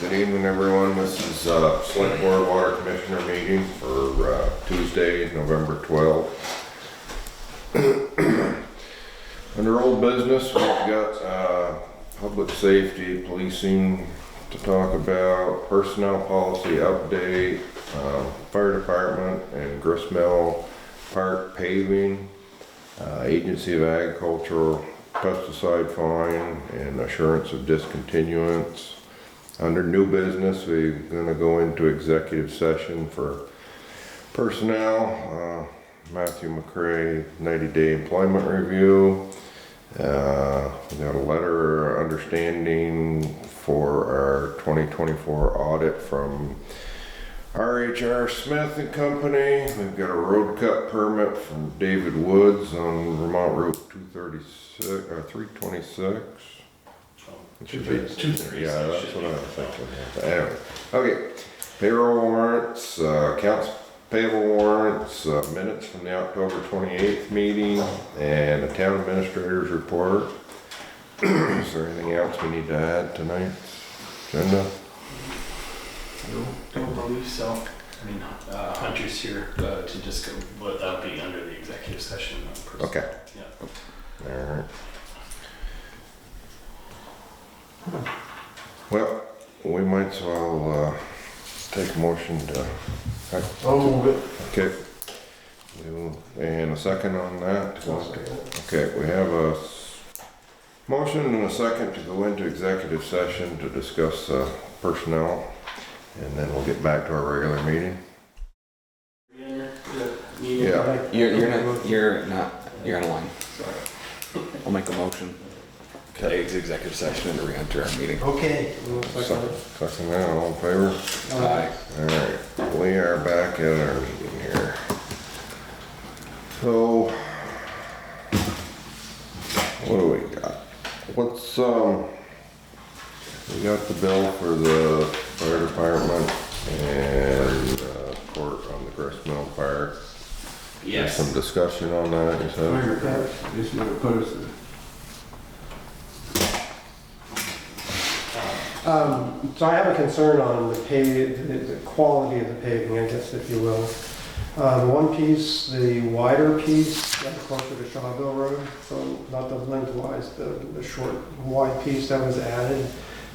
Good evening, everyone. This is Select Board Water Commissioner meeting for Tuesday, November 12th. Under old business, we've got public safety, policing to talk about, personnel policy update, fire department and Gristmill Park paving, Agency of Agricultural pesticide fine, and assurance of discontinuance. Under new business, we're going to go into executive session for personnel, Matthew McCray 90-day employment review. We got a letter of understanding for our 2024 audit from RHR Smith and Company. We've got a road cut permit from David Woods on Vermont Route 236 or 326. It should be 236. Yeah, that's what I was thinking. Anyway, okay. Payroll warrants, accounts payable warrants, minutes from the October 28th meeting, and a town administrator's report. Is there anything else we need to add tonight? Agenda? No, don't believe so. I mean, Hunter's here to just go, but that'll be under the executive session. Okay. Yeah. Alright. Well, we might as well take a motion to... I'll move it. Okay. And a second on that? Okay, we have a motion and a second to go into executive session to discuss personnel, and then we'll get back to our regular meeting. Yeah. You're on the line. I'll make a motion. Okay, executive session and re-enter our meeting. Okay. Second that, all in favor? Aye. Alright, we are back at our meeting here. So, what do we got? What's, we got the bill for the fire department and court on the Gristmill Park. Yes. There's some discussion on that, you said? Just gonna put us. So I have a concern on the quality of the paving, I guess, if you will. The one piece, the wider piece, closer to Shawville Road, so not the lengthwise, the short, wide piece that was added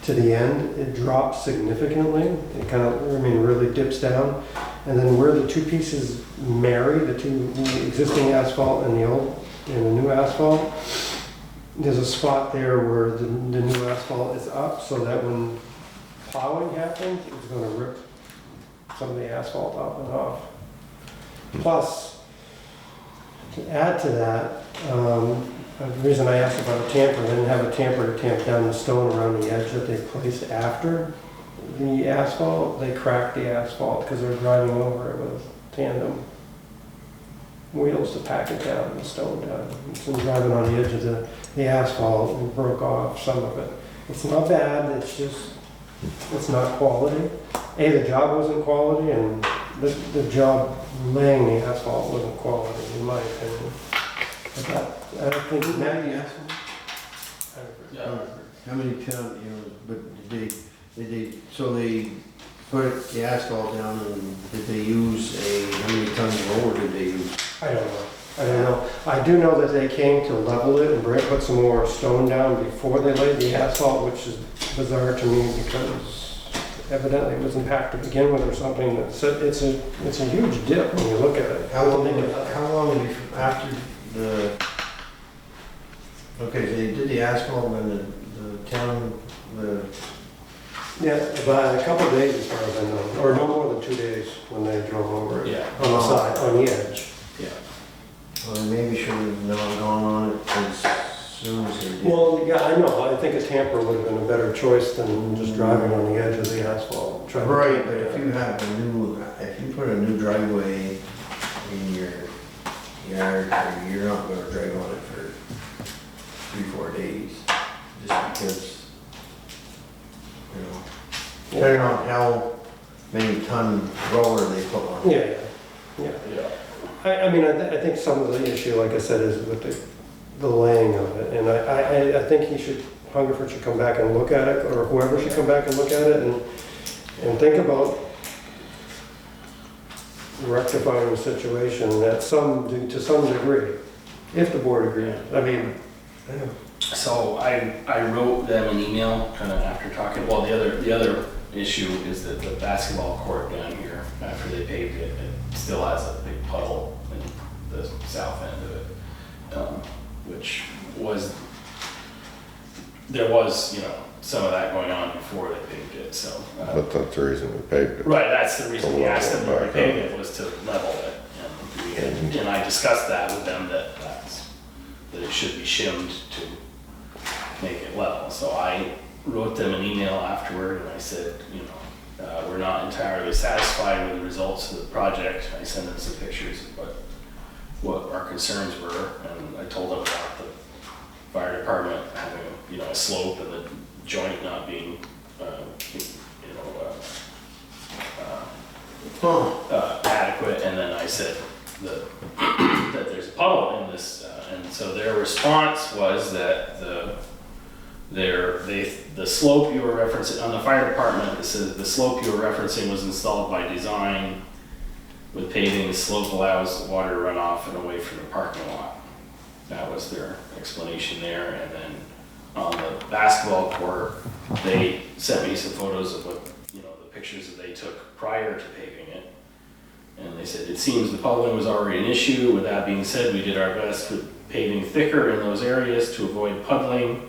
to the end, it drops significantly. It kind of, really dips down. And then where the two pieces marry, the existing asphalt and the new asphalt, there's a spot there where the new asphalt is up, so that when plowing happens, it's going to rip some of the asphalt up and off. Plus, to add to that, the reason I asked about a tamper, they didn't have a tamper to tamp down the stone around the edge that they placed after the asphalt. They cracked the asphalt because they were driving over it with tandem wheels to pack it down, the stone down. So driving on the edge of the asphalt and broke off some of it. It's not bad, it's just, it's not quality. The job wasn't quality, and the job laying the asphalt wasn't quality, in my opinion. I don't think How that. many asphalt? How many ton, but did they, so they put the asphalt down and did they use how many tons lower did they use? I don't know. I do know that they came to level it and put some more stone down before they laid the asphalt, which is bizarre to me because evidently it wasn't packed to begin with or something. It's a huge dip when you look at it. How long after okay, so they did the asphalt and then the town, Yeah, about a couple of days as far as I know, or no more than 2 days when they drove over it. Yeah. On the side, on the edge. Yeah. well, they maybe should have not gone on it as soon as they did. Well, yeah, I know. I think a tamper would have been a better choice than just driving on the edge of the asphalt. trying to- Right, but if you put a new driveway in your yard, you're not gonna drive on it for 3-4 days, just because, depending on how many ton roller they put on it. Yeah. I mean, I think some of the issue, like I said, is with the laying of it, and I think he should Hungerford should come back and look at it, or whoever should come back and look at it and think about rectifying the situation to some degree, if the board agrees. I mean, I don't know. So I wrote them an email kind of after talking, well, the other issue is that the basketball court down here, after they paved it, it still has a big puddle in the south end of it, which was, there was, some of that going on before they paved it, so. But that's the reason we paved it. Right, that's the reason we asked them to Back repave up. it, was to level it. And I discussed that with them, that it should be shimmed to make it level. So I wrote them an email afterward and I said, we're not entirely satisfied with the results of the project. I sent them some pictures of what our concerns were, and I told them about the fire department having, a slope and the joint not being, adequate, and then I said that there's a puddle in this, and so their response was that the slope you were referencing, on the fire department, it says the slope you were referencing was installed by design with paving. The slope allows the water to run off and away from the parking lot. That was their explanation there. And then on the basketball court, they sent me some photos of what, the pictures that they took prior to paving it. And they said, it seems the puddling was already an issue. With that being said, we did our best with paving thicker in those areas to avoid puddling,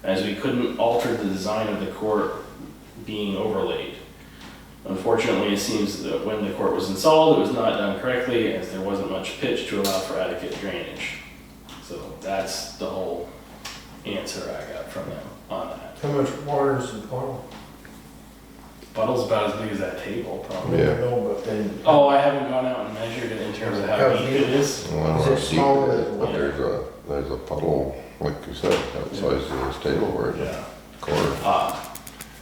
as we couldn't alter the design of the court being overlaid. Unfortunately, it seems that when the court was installed, it was not done correctly, as there wasn't much pitch to allow for adequate drainage. So that's the whole answer I got from them on that. How much water is in the puddle? Puddle's about as big as that table, probably. Yeah. No, but then. Oh, I haven't gone out and measured it in terms of how deep it is. Well, I don't Is know it how deep smaller it is, than but what? there's a puddle, like you said, that size of this table where it's Yeah. a quarter.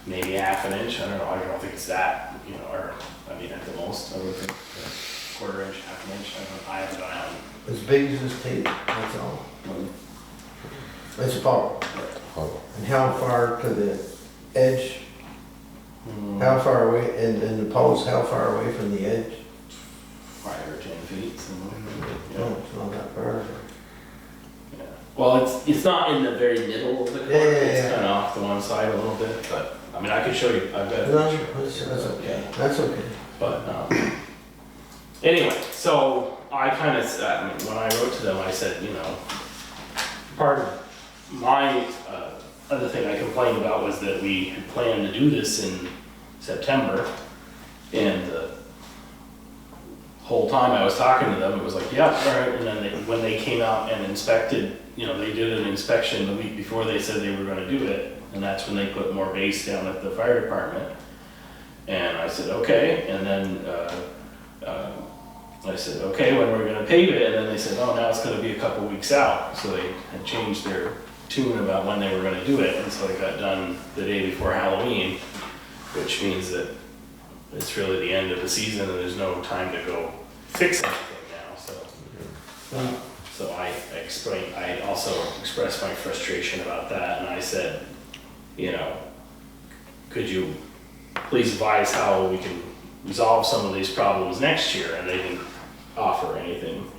Maybe half an inch, I don't know, I don't think it's that, or, at the most, I would think, quarter inch, half an inch, I haven't gone out As big as this table, that's all. and. It's a puddle. Puddle. And how far to the edge? How far away, and the pole's how far away from the edge? 5 or 10 feet, somewhere. No, it's not that far. Yeah. Well, it's not in the very middle of the court, Yeah, yeah, it's yeah. kind of off to one side a little bit, but, I could show you, I've got a No, picture. that's okay, that's okay. But, anyway, so I kind of, when I wrote to them, I said, part of my, other thing I complained about was that we had planned to do this in September, and the whole time I was talking to them, it was like, yeah, all right, and then when they came out and inspected, they did an inspection the week before they said they were gonna do it, and that's when they put more base down at the fire department. And I said, okay, and then, I said, okay, when we're gonna pave it, and then they said, oh, now it's gonna be a couple weeks out, so they had changed their tune about when they were gonna do it, and so it got done the day before Halloween, which means that it's really the end of the season and there's no time to go fix anything now, so. So I also expressed my frustration about that, and I said, could you please advise how we can resolve some of these problems next year? And they didn't offer anything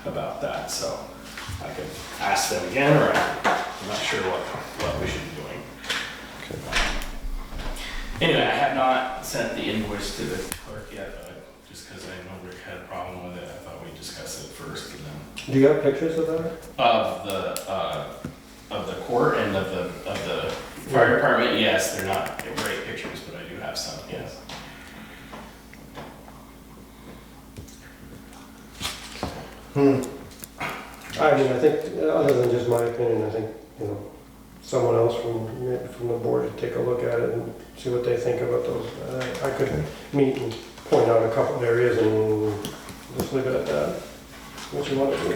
about that, so I could ask them again, or I'm not sure what we should be doing. Anyway, I have not sent the invoice to the clerk yet, just because I know Rick had a problem with it. I thought we'd discuss it first, and then Do you have pictures of that? of the court and of the fire department. Yes, they're not great pictures, but I do have some. Yes. I think, other than just my opinion, I think, someone else from the board to take a look at it and see what they think about those. I could meet and point out a couple of areas and just leave it at that. What you want to do.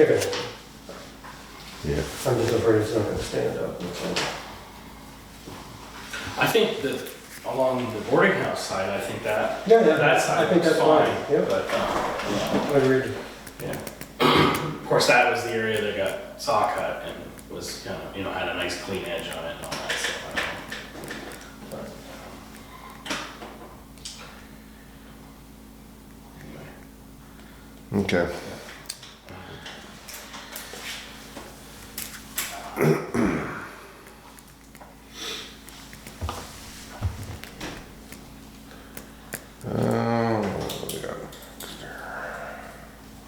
If it, Yeah. I'm just afraid it's not gonna stand up. That's all. I think that along the boarding house side, I think that Yeah, that side I think was that's fine. fine, yeah. But Agreed. yeah. Of course, that was the area that got saw cut, and was kind of, had a nice clean edge on it and all that stuff. I don't know. But, anyway. Okay. What do we got next here?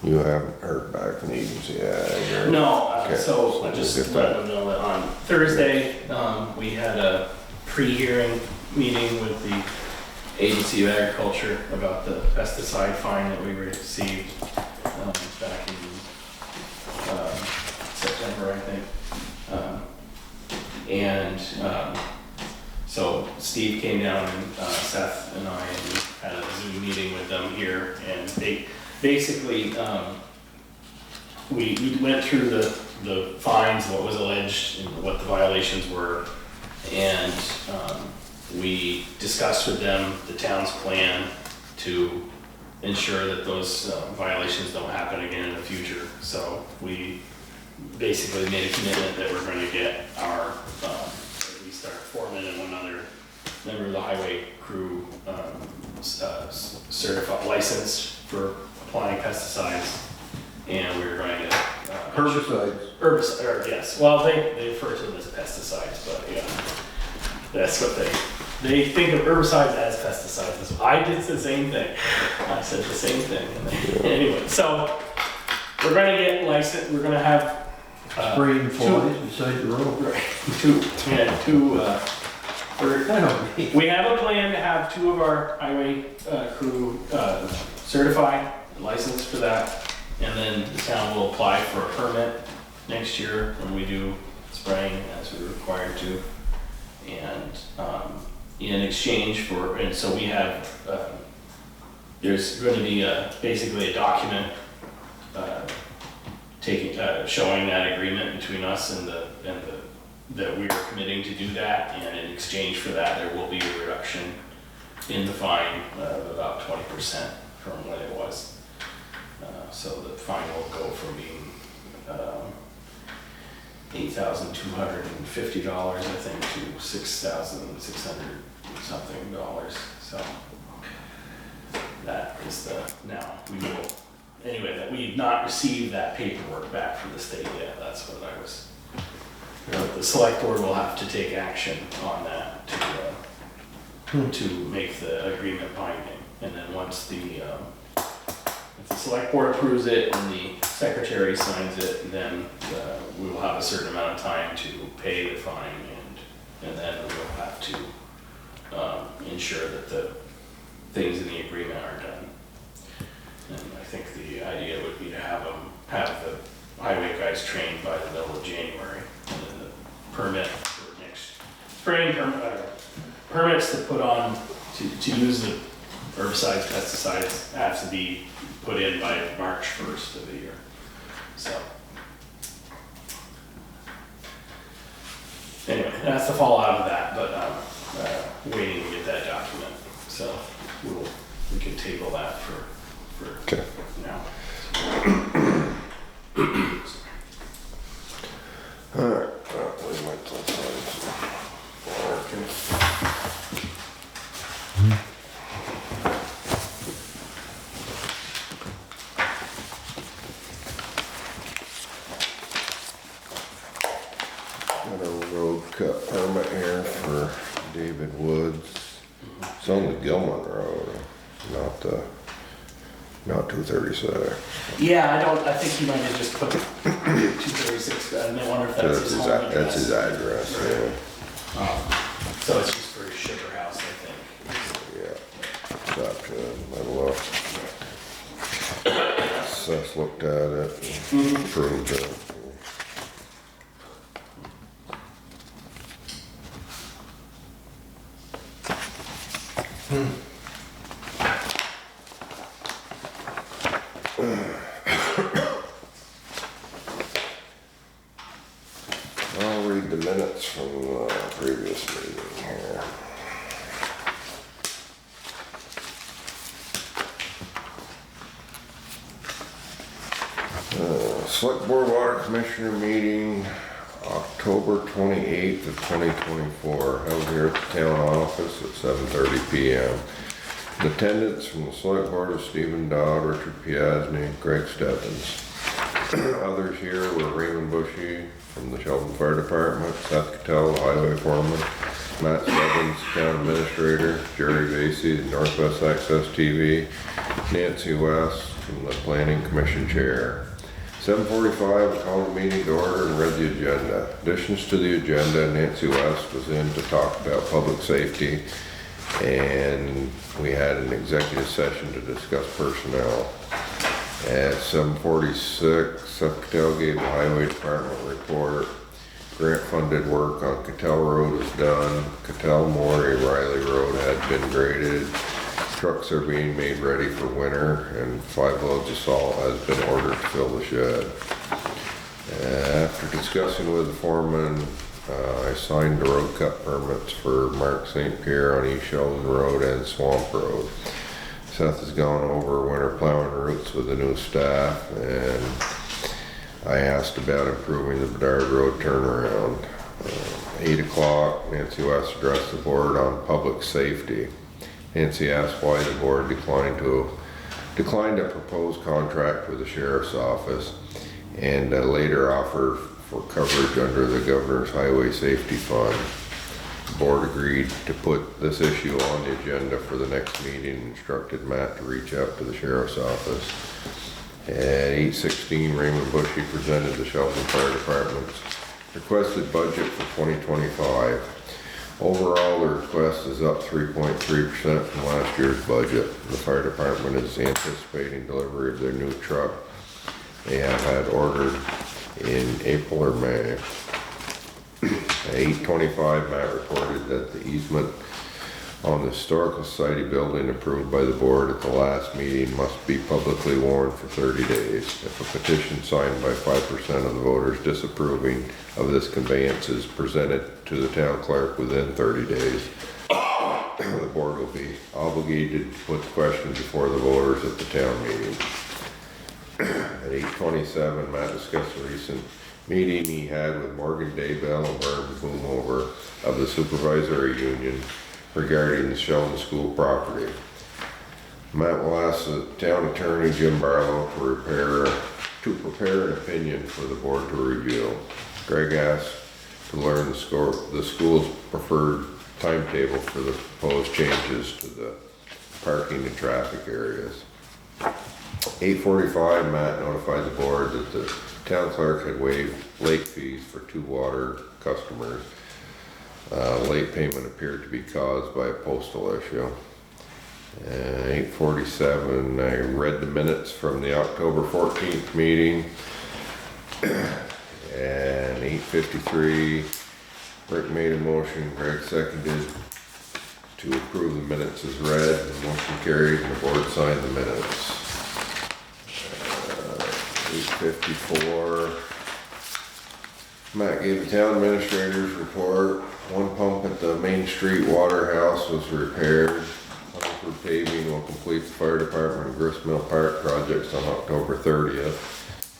You haven't heard back from the agency yet? No, Okay, so I just we'll get let that. them know that on Thursday, we had a pre-hearing meeting with the Agency of Agriculture about the pesticide fine that we received back in September, I think. So Steve came down and Seth and I had a Zoom meeting with them here, and they basically, we went through the fines, what was alleged, and what the violations were, and we discussed with them the town's plan to ensure that those violations don't happen again in the future. So we basically made a commitment that we're going to get our, at least our foreman and one other member of the highway crew certified, licensed for applying pesticides, and we were going to Herbicides. herbicide, yes. Well, they refer to them as pesticides, but yeah, that's what they think of herbicides as pesticides. I did the same thing. I said the same thing. And anyway, so we're going to get licensed. We're going to have Spraying flies beside the road. we have a plan to have 2 of our highway crew certified, licensed for that, and then the town will apply for a permit next year when we do spraying as we're required to. And in exchange for, and so we have, there's going to be basically a document showing that agreement between us and that we are committing to do that, and in exchange for that, there will be a reduction in the fine of about 20% from what it was. So the fine will go from being $8,250, I think, to $6,600 something dollars. So that is now we will, anyway, that we've not received that paperwork back from the state yet. That's what I was, the select board will have to take action on that to make the agreement binding. And then once if the select board approves it and the secretary signs it, then we will have a certain amount of time to pay the fine, and then we'll have to ensure that the things in the agreement are done. And I think the idea would be to have the highway guys trained by the middle of January, and then the permit for next spring, permits to put on, to use the herbicides, pesticides have to be put in by March 1st of the year. So anyway, that's the fallout of that, but waiting to get that document. So we can table that for Okay. now. Alright, we might as well got a road cut permit here for David Woods. It's on the Gilman Road, not 236. Yeah, I think he might have just put 236, I wonder if that's his home address. That's his address, So it's just for his sugar house, I think. yeah. Stop to middle of. Seth looked at it and approved it. I'll read the minutes from the previous meeting here. Select Board Water Commissioner meeting October 28th of 2024, held here at the town office at 7:30 PM. In attendance from the select board of Stephen Dodd, Richard Piasny, Greg Stebbins. Others here were Raymond Bushy from the Sheldon Fire Department, Seth Cattell, the highway foreman, Matt Stebbins, town administrator, Jerry Vasey, the Northwest Access TV, Nancy West from the planning commission chair. 7:45, called the meeting to order and read the agenda. Additions to the agenda, Nancy West was in to talk about public safety, and we had an executive session to discuss personnel. At 7:46, Seth Cattell gave the highway department report. Grant funded work on Cattell Road is done. Cattell Maury Riley Road had been graded. Trucks are being made ready for winter, and 5 loads of salt has been ordered to fill the shed. After discussing with the foreman, I signed the road cut permits for Mark St. Pierre on East Sheldon Road and Swamp Road. Seth has gone over winter plowing routes with the new staff, and I asked about improving the Bedard Road turnaround. 8 o'clock, Nancy West addressed the board on public safety. Nancy asked why the board declined a proposed contract with the sheriff's office and later offer for coverage under the governor's highway safety fund. The board agreed to put this issue on the agenda for the next meeting and instructed Matt to reach out to the sheriff's office. At 8:16, Raymond Bushy presented the Sheldon Fire Department's requested budget for 2025. Overall, the request is up 3.3% from last year's budget. The fire department is anticipating delivery of their new truck they have had ordered in April or May. At 8:25, Matt reported that the easement on the Historical Society building approved by the board at the last meeting must be publicly warned for 30 days. If a petition signed by 5% of the voters disapproving of this conveyance is presented to the town clerk within 30 days, the board will be obligated to put the question before the voters at the town meeting. At 8:27, Matt discussed a recent meeting he had with Morgan Daybell and Barb Boomover of the supervisory union regarding the Sheldon School property. Matt will ask the town attorney Jim Barlow to prepare an opinion for the board to review. Greg asked to learn the school's preferred timetable for the proposed changes to the parking and traffic areas. 8:45, Matt notified the board that the town clerk had waived late fees for 2 water customers. Late payment appeared to be caused by a postal issue. 8:47, I read the minutes from the October 14th meeting. And 8:53, Rick made a motion, Greg seconded to approve the minutes as read. The motion carried and the board signed the minutes. 8:54, Matt gave the town administrator's report. 1 pump at the Main Street Water House was repaired. Hunterford Paving will complete the fire department and Gristmill Park projects on October 30th.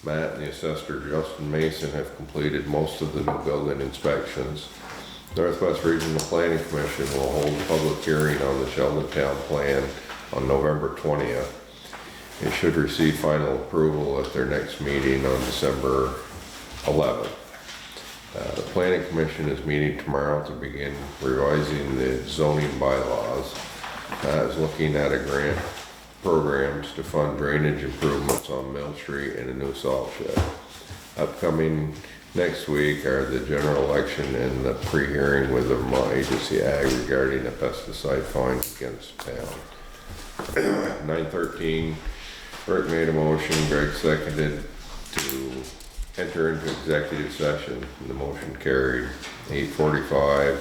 Matt and the assessor Justin Mason have completed most of the new building inspections. Northwest Regional Planning Commission will hold a public hearing on the Sheldon Town Plan on November 20th. It should receive final approval at their next meeting on December 11th. The Planning Commission is meeting tomorrow to begin revising the zoning bylaws. Is looking at a grant programs to fund drainage improvements on Mill Street and a new salt shed. Upcoming next week are the general election and the pre-hearing with the Vermont Agency Ag regarding a pesticide fine against town. 9:13, Rick made a motion, Greg seconded to enter into executive session, and the motion carried. 8:45,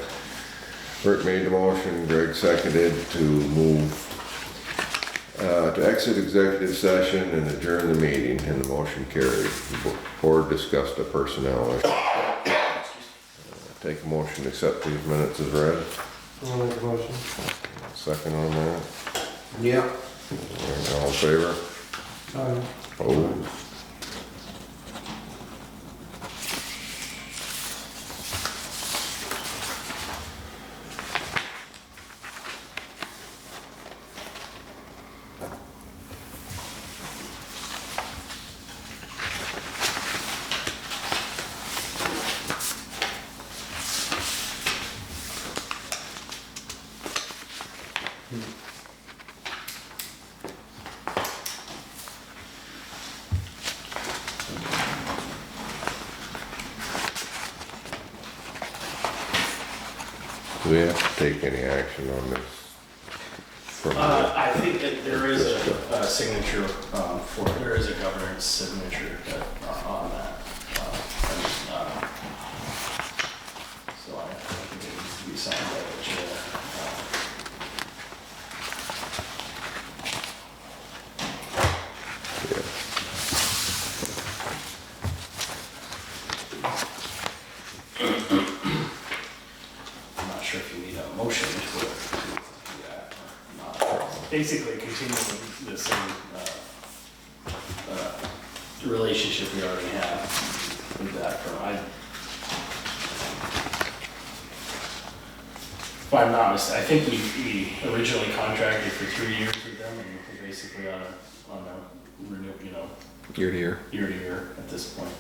Rick made the motion, Greg seconded to move to exit executive session and adjourn the meeting, and the motion carried. The board discussed a personnel issue. Take a motion to accept these minutes as read. I'll make a motion. Second on that. Yeah. All in favor? Aye. Opposed? Do we have to take any action on this? From I think that there is a signature, there is a governance signature on that. So I think it needs to be signed by the chair. I'm not sure if you need a motion to do that or not. Basically continuing the same relationship we already have with that firm. If I'm not mistaken, I think we originally contracted for 3 years with them, and we're basically on a renew, Year to year. year to year at this point.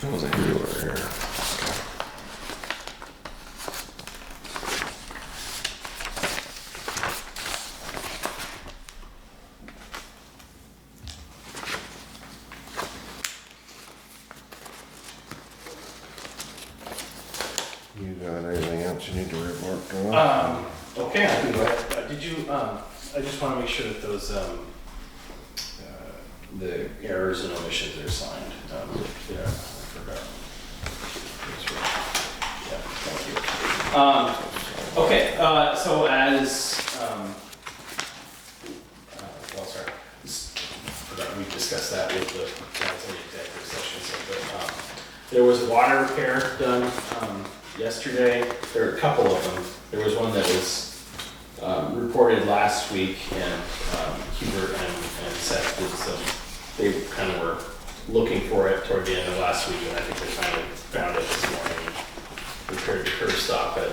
What was it? You were here. You got anything else you need to report on? Okay, I can go ahead. Did you, I just want to make sure that those, the errors and omissions are signed. Yeah, I forgot. That's right. Yeah, thank you. Okay, so as, well, sorry, forgot we discussed that with the council executive session, so, but, there was water repair done, yesterday. There were a couple of them. There was one that was reported last week, and Hubert and Seth did some, they kind of were looking for it toward the end of last week, and I think they finally found it this morning. Repaired the curb stop at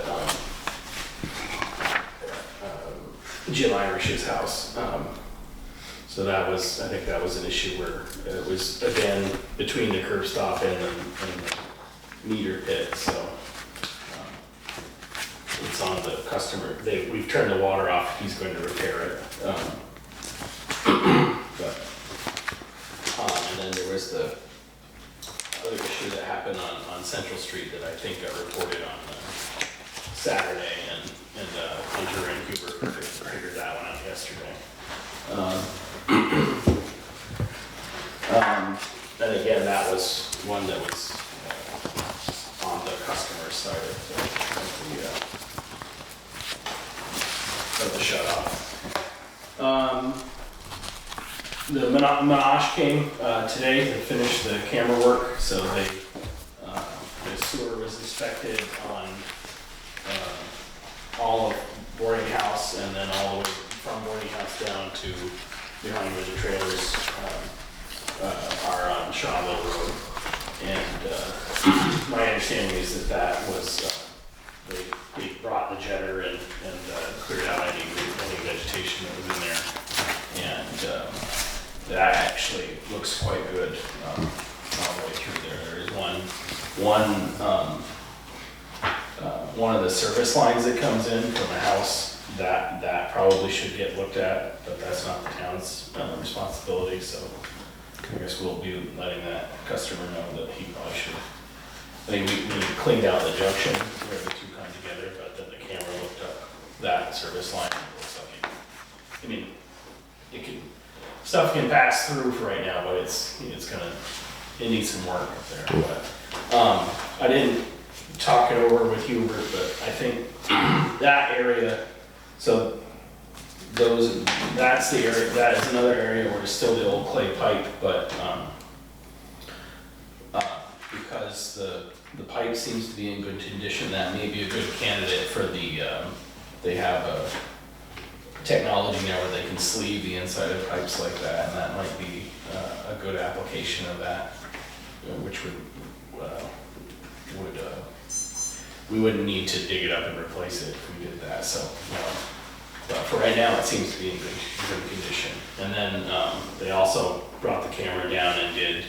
Jim Irish's house. So that was, I think that was an issue where it was, again, between the curb stop and the meter pit, so. It's on the customer. We've turned the water off. He's going to repair it. And then there was the other issue that happened on Central Street that I think got reported on Saturday, and Hunter and Hubert figured that one out yesterday. And again, that was one that was on the customer side of the shut off. The Menage came today to finish the camera work, so the sewer was inspected on all of Boarding House, and then all the way from Boarding House down to behind where the trailers are on Shawville Road. And my understanding is that was they brought the jetter and cleared out any vegetation that was in there, and that actually looks quite good all the way through there. There is one of the service lines that comes in from a house that probably should get looked at, but that's not the town's responsibility. So I guess we'll be letting that customer know that he probably should. I think we cleaned out the junction where the two come together, but then the camera looked up that service line. And it looks like stuff can pass through for right now, but it needs some work up there. But I didn't talk it over with Hubert, but I think that area, so that's the area, that is another area where it's still the old clay pipe, but because the pipe seems to be in good condition, that may be a good candidate for the they have a technology now where they can sleeve the inside of pipes like that, and that might be a good application of that, which we wouldn't need to dig it up and replace it if we did that, so, but for right now, it seems to be in good condition. And then they also brought the camera down and did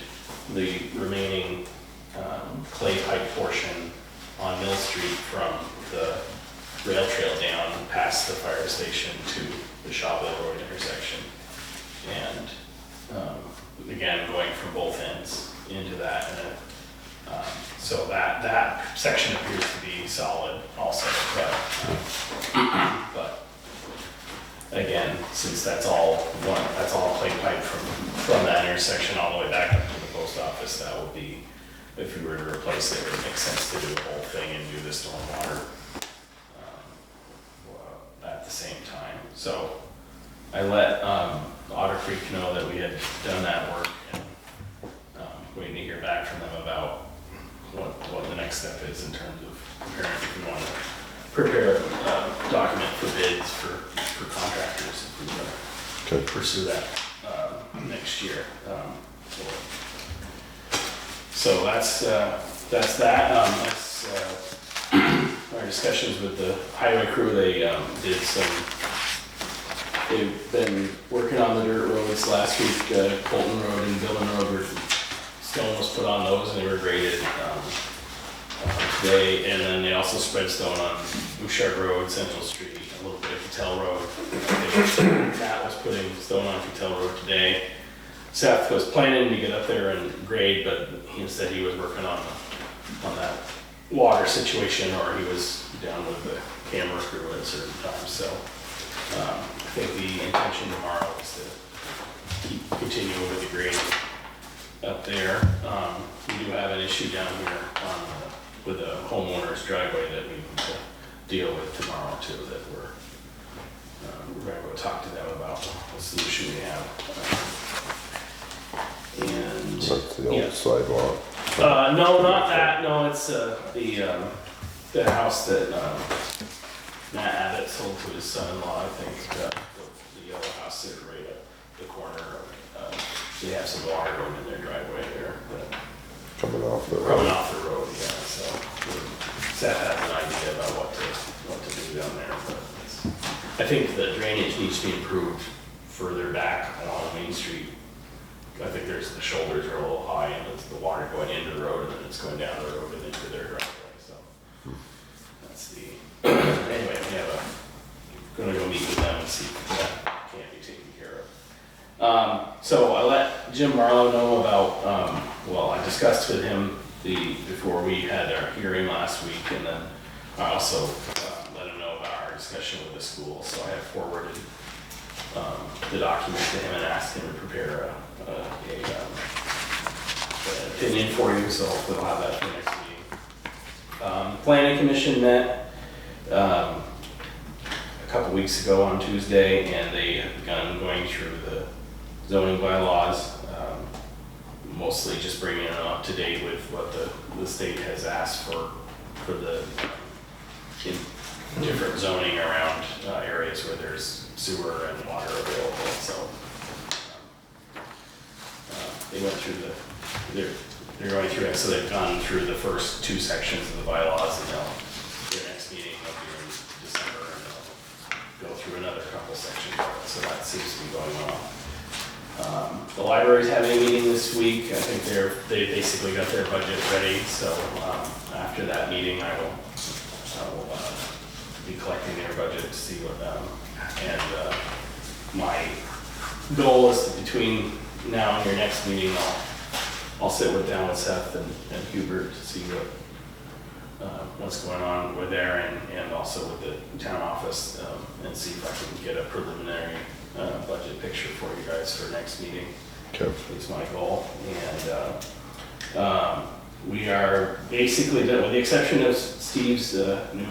the remaining clay pipe portion on Mill Street from the rail trail down past the fire station to the Shawville Road intersection. And again, going from both ends into that. And, so that section appears to be solid also, but again, since that's all clay pipe from that intersection all the way back up to the post office, that would be, if we were to replace it, it would make sense to do the whole thing and do the stormwater at the same time. So I let Otter Creek know that we had done that work, and waiting to hear back from them about what the next step is in terms of preparing, if we want to prepare a document for bids for contractors, if we want to pursue that next year. So that's that. Our discussions with the highway crew. They they've been working on the dirt roads last week. Colton Road and Dillon Road, stone was put on those and they were graded today. And then they also spread stone on Bouchard Road, Central Street, a little bit of Patel Road. Matt was putting stone on Patel Road today. Seth was planning to get up there and grade, but he said he was working on that water situation, or he was down with the camera crew at certain times. So I think the intention tomorrow is to continue with the grading up there. We do have an issue down here with a homeowner's driveway that we need to deal with tomorrow too, that we're going to go talk to them about the solution we have. And That's the old sidewalk. no, not that. No, it's the house that Matt Abbott sold to his son-in-law. I think the yellow house there right at the corner. They have some water going in their driveway there. Coming off the road. Coming off the road, yeah. So Seth has an idea about what to do down there. But I think the drainage needs to be improved further back along Main Street. I think the shoulders are a little high, and it's the water going into the road, and then it's going down the road and into their driveway. So that's the anyway. Going to go meet with them and see if that can't be taken care of. So I let Jim Marlowe know about. Well, I discussed with him before we had our hearing last week, and then I also let him know about our discussion with the school. So I have forwarded the document to him and asked him to prepare an opinion for you, so hopefully we'll have that for the next meeting. Planning Commission met a couple weeks ago on Tuesday, and they have begun going through the zoning bylaws, mostly just bringing it up to date with what the state has asked for the different zoning around areas where there's sewer and water available. So they went through they're going through it. So they've gone through the first two sections of the bylaws, and their next meeting will be in December, and they'll go through another couple sections of it. So that seems to be going well. The library's having a meeting this week. I think they basically got their budget ready. So after that meeting, I will be collecting their budget to see what and my goal is to, between now and your next meeting, I'll sit down with Seth and Hubert to see what's going on with there, and also with the town office, and see if I can get a preliminary budget picture for you guys for next meeting. Okay. Is my goal. And we are basically done, with the exception of Steve's new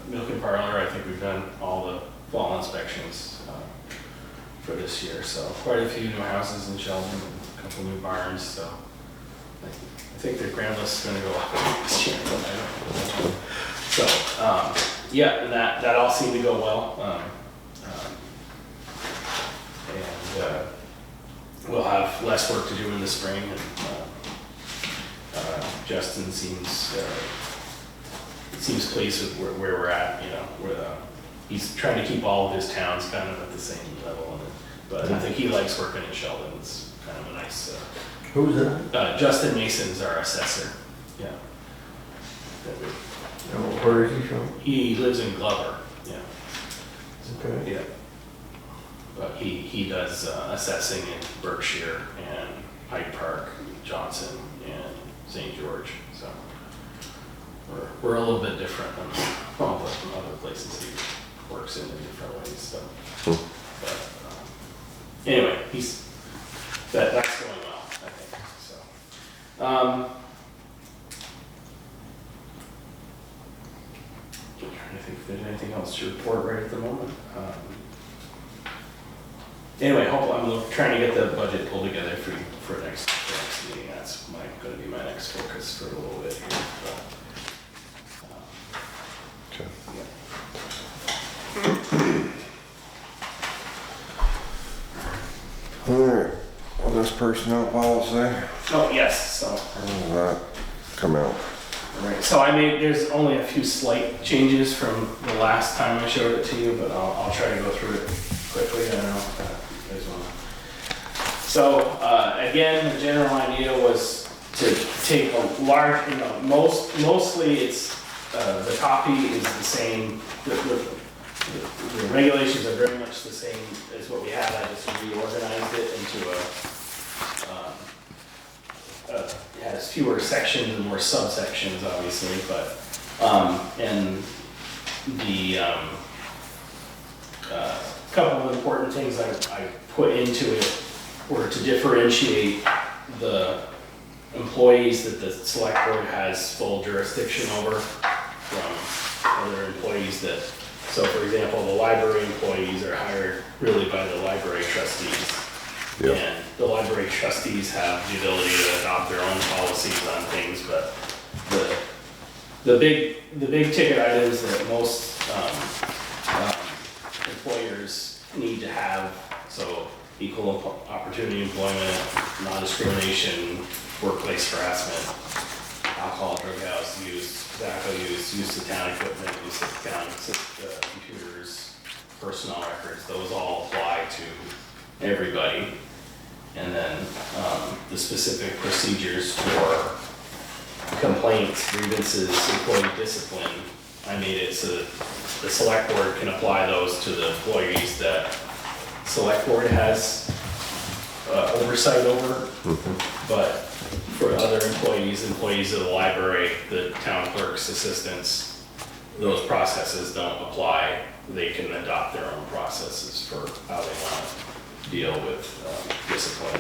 milk and parlor. I think we've done all the fall inspections for this year. So quite a few new houses in Sheldon, a couple new barns. So I think the grand list is going to go up this year. But I don't know. So Yeah, and that all seemed to go well. We'll have less work to do in the spring, and Justin seems pleased with where we're at, you know, he's trying to keep all of his towns kind of at the same level, but I think he likes working in Sheldon. It's kind of a nice, Who's that? Justin Mason's our assessor, yeah. Where is he from? He lives in Glover, yeah. Okay. Yeah. But he does assessing in Berkshire and Hyde Park, Johnson, and St. George. So we're a little bit different than all the other places he works in different ways. So, but anyway, that's going well, I think. So. I'm trying to think if there's anything else to report right at the moment. Anyway, I'm trying to get the budget pulled together for next meeting. That's going to be my next focus for a little bit here. But, All right, well, this personnel policy, oh yes, so. how does that come out? Right, so there's only a few slight changes from the last time I showed it to you, but I'll try to go through it quickly. I don't know if you guys want to. So again, the general idea was to take a large, mostly it's, the copy is the same, the regulations are very much the same as what we had. I just reorganized it into it has fewer sections and more subsections, obviously, but and the couple of important things I put into it were to differentiate the employees that the select board has full jurisdiction over from other employees that, so for example, the library employees are hired really by the library trustees. Yep. And the library trustees have the ability to adopt their own policies on things, but the big ticket items that most employers need to have, so equal opportunity employment, non-discrimination, workplace harassment, alcohol, drug house use, tobacco use of town equipment, use of town computers, personnel records, those all apply to everybody. And then the specific procedures for complaints, grievances, employee discipline, I made it so that the select board can apply those to the employees that select board has oversight over. But for other employees of the library, the town clerk's assistants, those processes don't apply. They can adopt their own processes for how they want to deal with discipline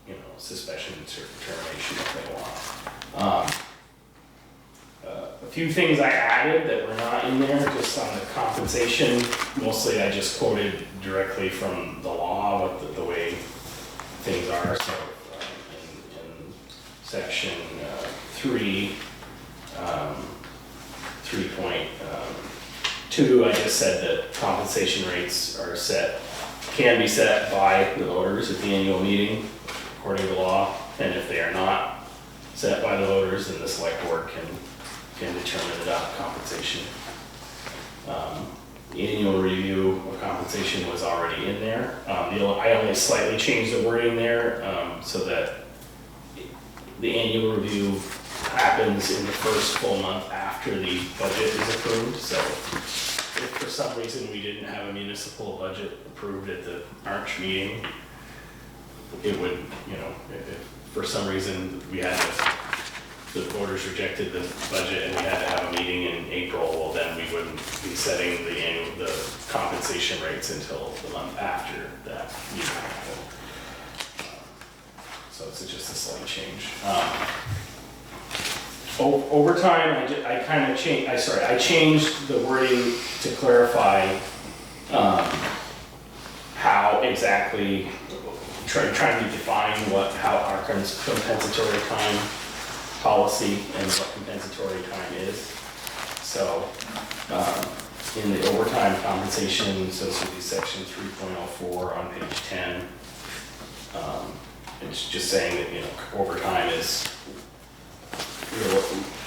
and suspension and termination if they want. A few things I added that were not in there, just on the compensation. Mostly I just quoted directly from the law, what the way things are. So in section 3.2, I just said that compensation rates are can be set by the voters at the annual meeting according to law, and if they are not set by the voters, then the select board can determine the compensation. The annual review of compensation was already in there. I only slightly changed the wording there so that the annual review happens in the first full month after the budget is approved. So if for some reason we didn't have a municipal budget approved at the March meeting, it would, if for some reason the voters rejected the budget and we had to have a meeting in April, well then we wouldn't be setting the compensation rates until the month after that meeting. So it's just a slight change. Over time, I changed the wording to clarify how exactly, trying to define how our compensatory time policy and what compensatory time is. So, in the overtime compensation, so this would be section 3.04 on page 10. It's just saying that, you know, overtime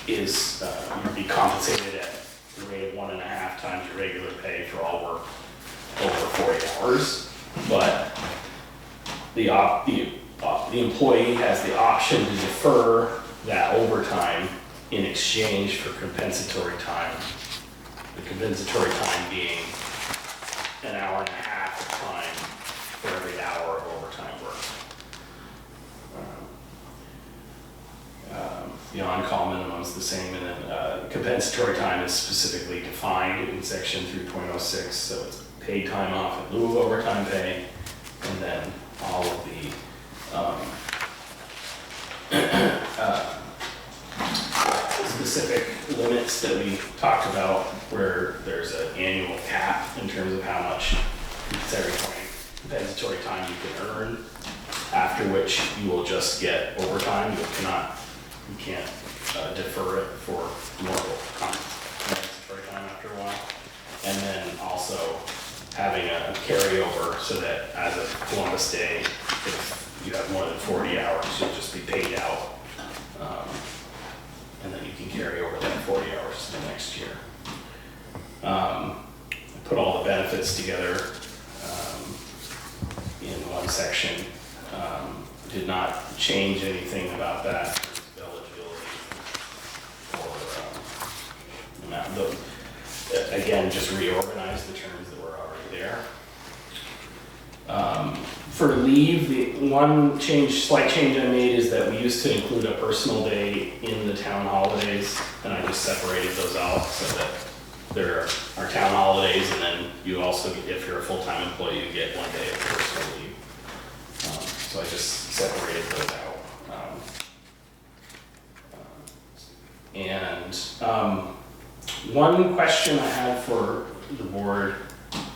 you'd be compensated at the rate of 1.5 times your regular pay for all work over 40 hours. But the employee has the option to defer that overtime in exchange for compensatory time. The compensatory time being 1.5 hours of time for every hour of overtime work. The on-call minimum is the same, and then compensatory time is specifically defined in section 3.06, so it's paid time off in lieu of overtime pay, and then all of the specific limits that we talked about, where there's an annual cap in terms of how much compensatory time you can earn, after which you will just get overtime. You can't defer it for more compensatory time after a while. And then also having a carryover so that as of Columbus Day, if you have more than 40 hours, you'll just be paid out. And then you can carry over that 40 hours to the next year. I put all the benefits together in one section. Did not change anything about that eligibility or again, just reorganize the terms that were already there. For leave, the one slight change I made is that we used to include a personal day in the town holidays, and I just separated those out so that there are town holidays, and then you also, if you're a full-time employee, you get 1 day of personal leave. So I just separated those out. One question I had for the board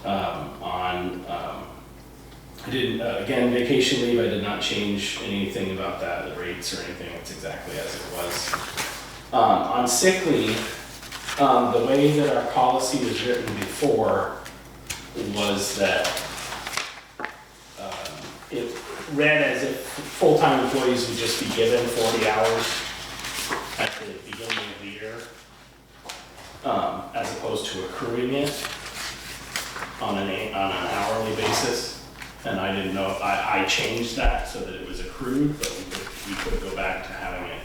on, I didn't, again, vacation leave, I did not change anything about that, the rates or anything, it's exactly as it was. On sick leave, the way that our policy was written before was that it read as if full-time employees would just be given 40 hours at the beginning of the year, as opposed to accruing it on an hourly basis. And I didn't know if I changed that so that it was accrued, but we could go back to having it.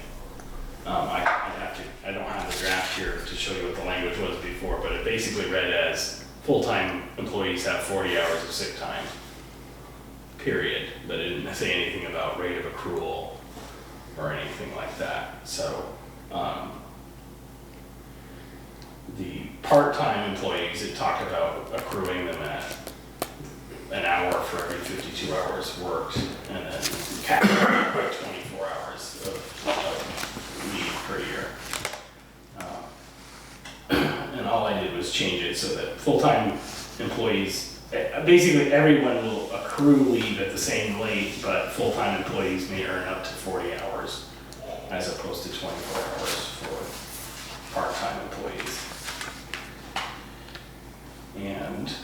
I don't have the draft here to show you what the language was before, but it basically read as full-time employees have 40 hours of sick time, period. But it didn't say anything about rate of accrual or anything like that. So the part-time employees, it talked about accruing them at an hour for every 52 hours worked, and then capped by 24 hours of leave per year. And all I did was change it so that full-time employees, basically everyone will accrue leave at the same rate, but full-time employees may earn up to 40 hours as opposed to 24 hours for part-time employees. And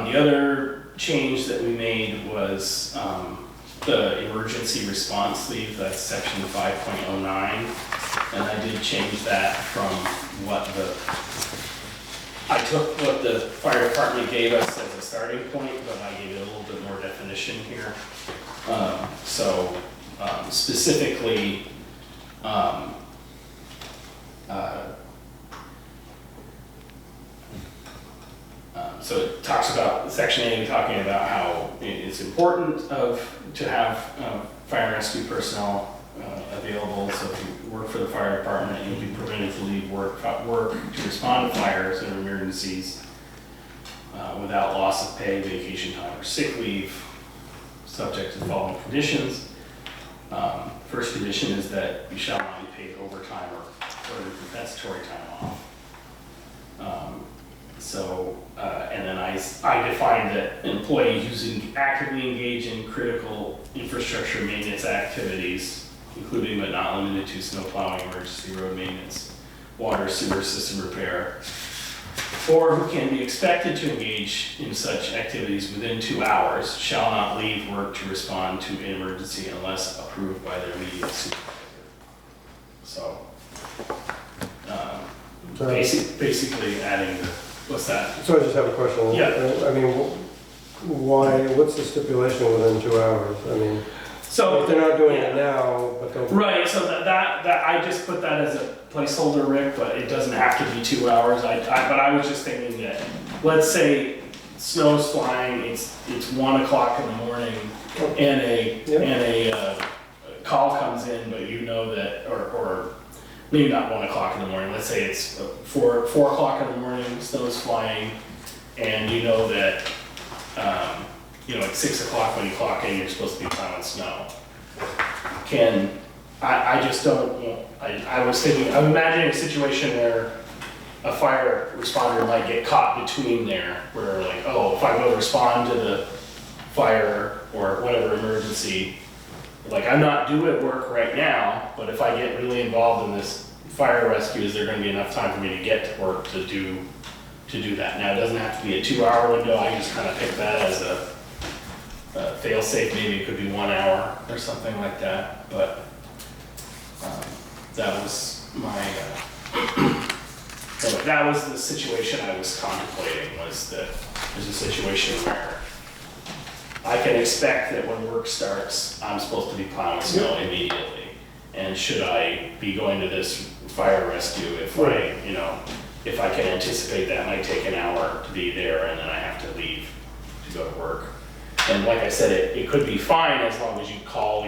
the other change that we made was the emergency response leave. That's section 5.09, and I did change that from I took what the fire department gave us as a starting point, but I gave it a little bit more definition here. Specifically, so it talks about section 8, talking about how it's important to have fire and rescue personnel available. So if you work for the fire department, you'll be permitted to leave work to respond to fires and emergencies without loss of pay, vacation time, or sick leave, subject to the following conditions. First condition is that you shall not be paid overtime or compensatory time off. So, and then I defined that an employee who's actively engaged in critical infrastructure maintenance activities, including but not limited to snow plowing, emergency road maintenance, water sewer system repair, or who can be expected to engage in such activities within 2 hours, shall not leave work to respond to an emergency unless approved by their immediate supervisor. So, basically adding the, what's that? So I just have a question. Yeah. I mean, why, what's the stipulation within 2 hours? I mean, So if they're not doing it now, but they'll. right, so that I just put that as a placeholder, Rick, but it doesn't have to be 2 hours. But I was just thinking that, let's say snow's flying, it's 1 o'clock in the morning, and a call comes in, but you know that, or maybe not 1 o'clock in the morning. Let's say it's 4 o'clock in the morning, snow's flying, and you know that. At 6 o'clock when you clock in, you're supposed to be plowing snow. I just don't, I was thinking, I'm imagining a situation where a fire responder might get caught between there, where like, oh, if I go respond to the fire or whatever emergency, like I'm not due at work right now, but if I get really involved in this fire rescue, is there gonna be enough time for me to get to work to do that? Now, it doesn't have to be a 2-hour window, I just kind of picked that as a fail-safe. Maybe it could be 1 hour or something like that, but that was my, so that was the situation I was contemplating, was that there's a situation where I can expect that when work starts, I'm supposed to be plowing snow immediately. And should I be going to this fire rescue if if I can anticipate that might take an hour to be there and then I have to leave to go to work. And like I said, it could be fine as long as you call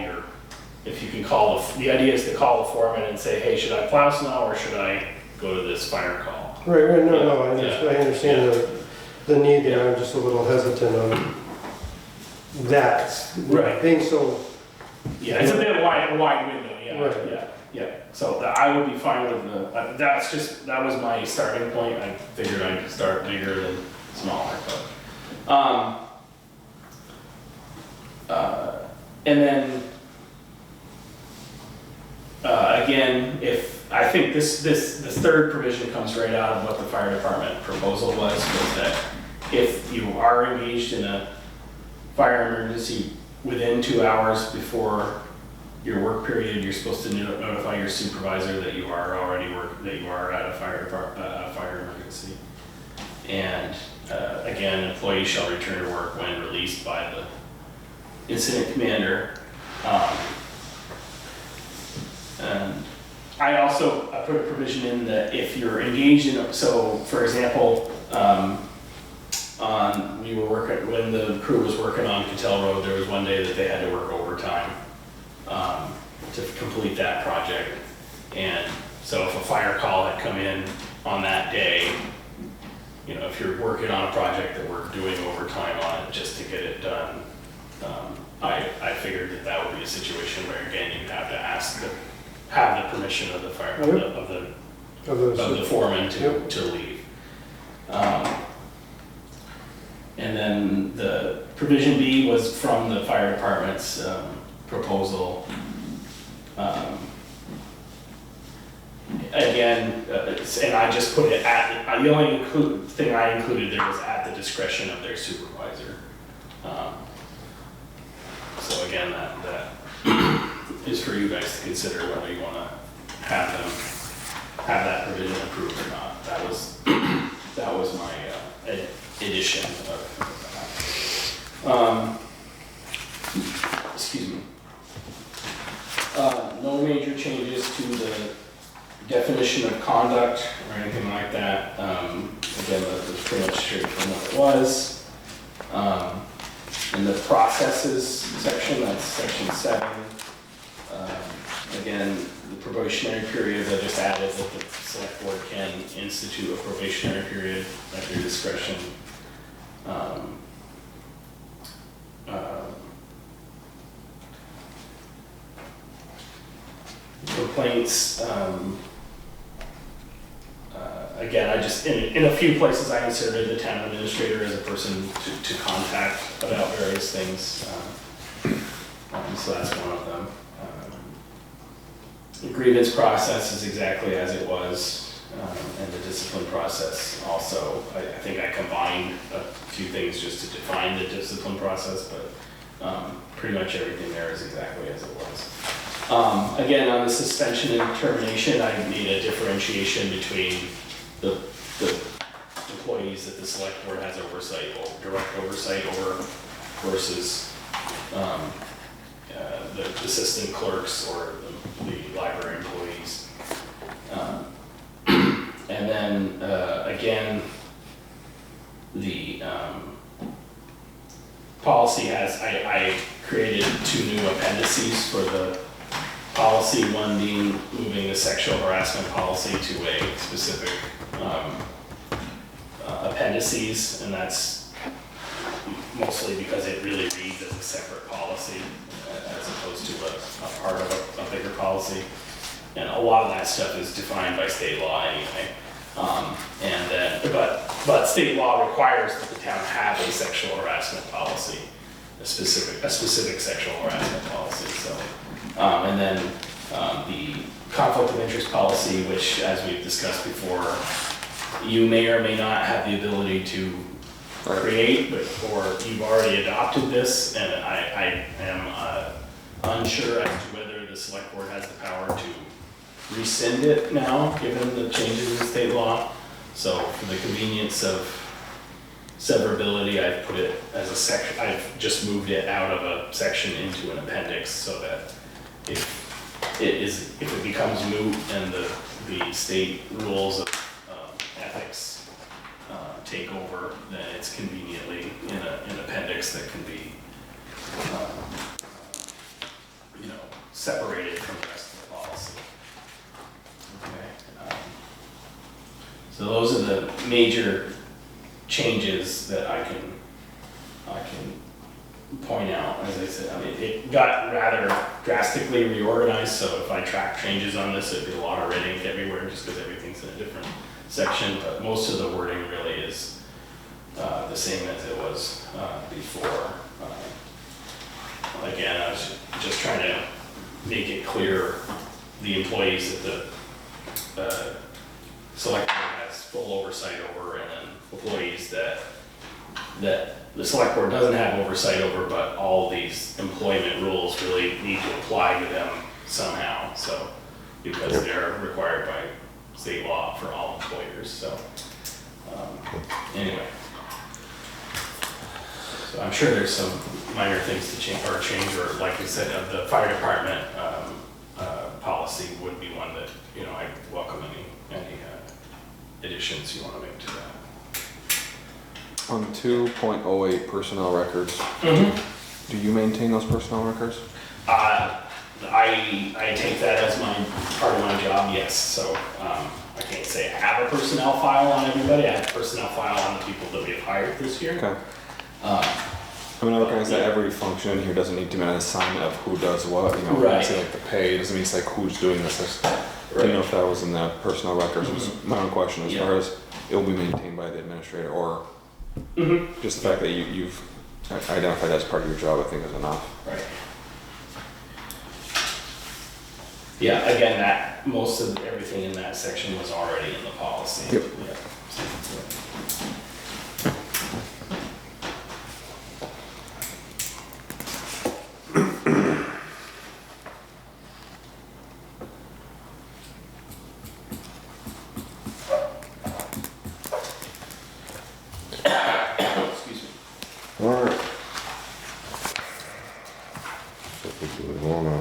if you can call, the idea is to call the foreman and say, hey, should I plow snow or should I go to this fire call? Right, no, I understand the need there, I'm just a little hesitant on that. Right. Being so. Yeah, it's a bit wide window, yeah, Right. yeah. So I would be fine with that was my starting point. I figured I'd start bigger than smaller, but. And then, again, if, I think this third provision comes right out of what the fire department proposal was that if you are engaged in a fire emergency within 2 hours before your work period, you're supposed to notify your supervisor that you are already that you are at a fire emergency. And, again, employees shall return to work when released by the incident commander. And I also put a provision in that if you're engaged in, so for example, when the crew was working on Cattell Road, there was one day that they had to work overtime to complete that project. And so if a fire call had come in on that day, if you're working on a project that we're doing overtime on it just to get it done, I figured that would be a situation where, again, you'd have to have the permission of the fire, of the foreman to leave. And then the provision B was from the fire department's proposal. Again, and I just put it the only thing I included there was at the discretion of their supervisor. So again, that is for you guys to consider whether you want to have that provision approved or not. That was my addition of that. Excuse me. No major changes to the definition of conduct or anything like that. Again, that was pretty much straight from what it was. In the processes section, that's section 7. Again, the probationary periods, I just added that the select board can institute a probationary period at their discretion. Complaints, again, I just, in a few places I inserted the town administrator as a person to contact about various things. So that's one of them. The grievance process is exactly as it was, and the discipline process also. I think I combined a few things just to define the discipline process, but pretty much everything there is exactly as it was. Again, on the suspension and termination, I made a differentiation between the employees that the select board has oversight or direct oversight over versus the assistant clerks or the library employees. And then again, the policy has, I created 2 new appendices for the policy, one being moving the sexual harassment policy to a specific appendices, and that's mostly because it really reads as a separate policy as opposed to a part of a bigger policy. And a lot of that stuff is defined by state law anyway. And then, but state law requires that the town have a sexual harassment policy, a specific sexual harassment policy. So, and then the conflict of interest policy, which, as we've discussed before, you may or may not have the ability to create, but or you've already adopted this, and I am unsure as to whether the select board has the power to rescind it now, given the changes in state law. So for the convenience of severability, I've put it as a section. I've just moved it out of a section into an appendix so that if it becomes moot and the state rules of ethics take over, then it's conveniently in an appendix that can be separated from the rest of the policy. Okay. So those are the major changes that I can point out. As I said, I mean, it got rather drastically reorganized, so if I track changes on this, it'd be a lot of red ink everywhere just because everything's in a different section, but most of the wording really is the same as it was before. Again, I was just trying to make it clear the employees that the select board has full oversight over, and then employees that the select board doesn't have oversight over, but all these employment rules really need to apply to them somehow. So, because they're required by state law for all employers. So, anyway. So I'm sure there's some minor things to change, or like I said, the fire department policy would be one that, I welcome any additions you want to make to that. On 2.08 personnel records, do you maintain those personnel records? I take that as part of my job, yes. So I can't say I have a personnel file on everybody. I have a personnel file on the people that we have hired this year. Okay. I mean, I recognize that every function in here doesn't need to be an assignment of who does what, Right. Say like the pay, it doesn't mean it's like who's doing this. Do you know if that was in the personnel records? Was my own question as far as it will be maintained by the administrator, or just the fact that you've identified that as part of your job, I think is enough. Right. Yeah, again, that most of everything in that section was already in the policy. Yep. Yeah. Excuse me. Alright. So do we wanna...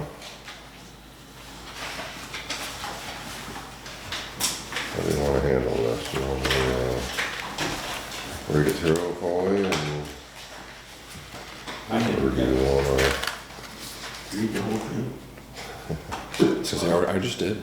How do you wanna handle this? You wanna read it through, Polly, and... Or do you wanna... Read the whole thing. I just did.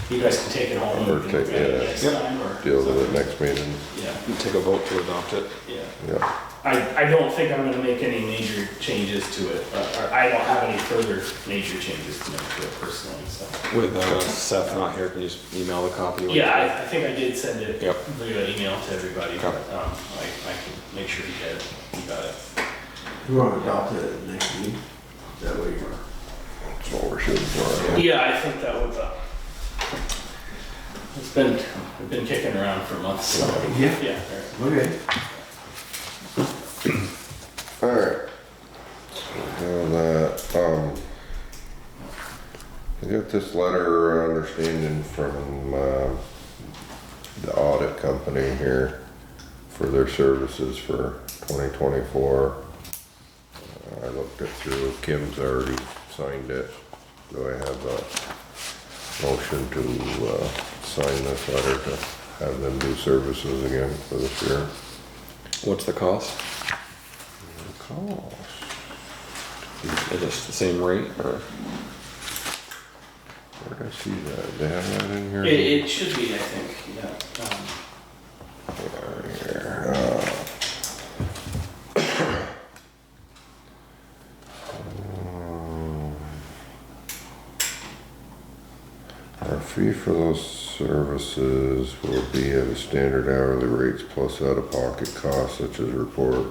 You guys can take it home Or and take- read it next yeah. time, or? Deal with it next meeting? Yeah, Take a vote to adopt it. yeah. Yeah. I don't think I'm gonna make any major changes to it, or I don't have any further major changes to make to it personally, so. With Seth not here, can you just email the copy? Yeah, I think I did send it Yep. via email to everybody, Okay. but, I can make sure you got it. You want to adopt it next week? That way you're. That's what we're shooting for. Yeah, I think that would, we've been kicking around for months, so. Yeah. Yeah, Okay. Alright. Now that, I got this letter understanding from, the audit company here for their services for 2024. I looked it through, Kim's already signed it. Do I have a motion to, sign this letter to have them do services again for this year? What's the cost? Cost. Is it the same rate or? Where did I see that? They have that in here? it should be, I think, yeah. Here, Our fee for those services will be at a standard hourly rates plus out-of-pocket costs such as report,